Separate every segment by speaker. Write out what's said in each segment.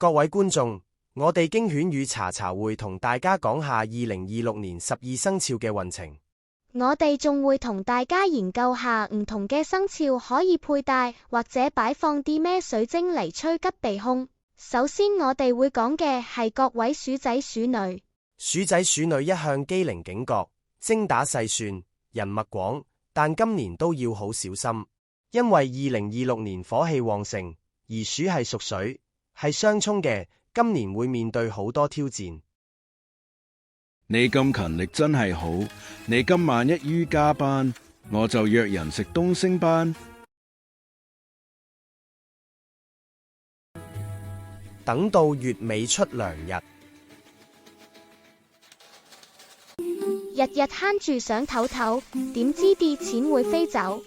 Speaker 1: 各位觀眾，我哋經犬與查查會同大家講下2026年12生肖嘅運程。
Speaker 2: 我哋仲會同大家研究下唔同嘅生肖可以佩戴或者擺放啲咩水晶嚟趨吉避凶。首先我哋會講嘅係各位鼠仔鼠女。
Speaker 1: 鼠仔鼠女一向機靈警覺、精打細算、人脈廣，但今年都要好小心，因為2026年火氣旺盛，而鼠係屬水，係相沖嘅，今年會面對好多挑戰。
Speaker 3: 你咁勤力真係好，你今晚一於加班，我就約人食東星斑。
Speaker 1: 等到月尾出糧日，
Speaker 2: 日日慳住想唞唞，點知啲錢會飛走。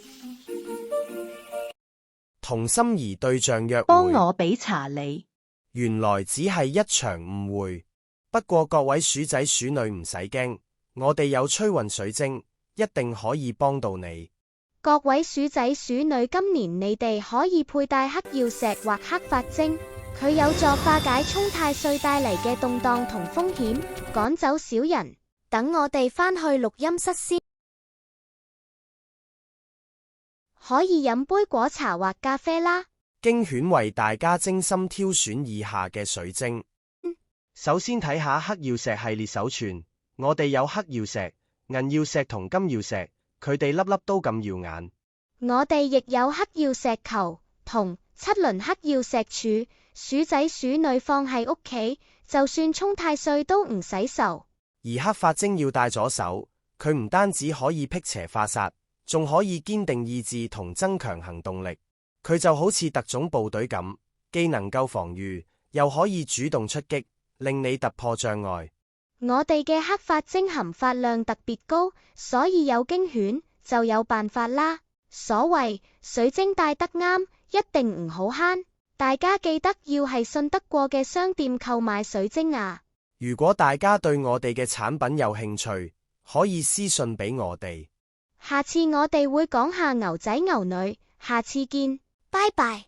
Speaker 1: 同心儀對象約會，
Speaker 4: 幫我俾茶你，
Speaker 1: 原來只係一場誤會。不過各位鼠仔鼠女唔使驚，我哋有催運水晶，一定可以幫到你。
Speaker 2: 各位鼠仔鼠女，今年你哋可以佩戴黑曜石或黑髮晶，佢有助化解沖太歲帶嚟嘅動盪同風險，趕走小人。等我哋返去錄音室先，可以飲杯果茶或咖啡啦。
Speaker 1: 經犬為大家精心挑選以下嘅水晶。首先睇下黑曜石系列手串，我哋有黑曜石、銀曜石同金曜石，佢哋粒粒都咁耀眼。
Speaker 2: 我哋亦有黑曜石球、銅、7輪黑曜石柱，鼠仔鼠女放喺屋企，就算沖太歲都唔使愁。
Speaker 1: 而黑髮晶要戴咗手，佢唔單止可以辟邪化煞，仲可以堅定意志同增強行動力。佢就好似特種部隊咁，既能夠防禦，又可以主動出擊，令你突破障礙。
Speaker 2: 我哋嘅黑髮晶含髮量特別高，所以有經犬就有辦法啦。所謂水晶戴得啱，一定唔好慳。大家記得要係信得過嘅商店購買水晶啊！
Speaker 1: 如果大家對我哋嘅產品有興趣，可以私信俾我哋。
Speaker 2: 下次我哋會講下牛仔牛女，下次見，拜拜。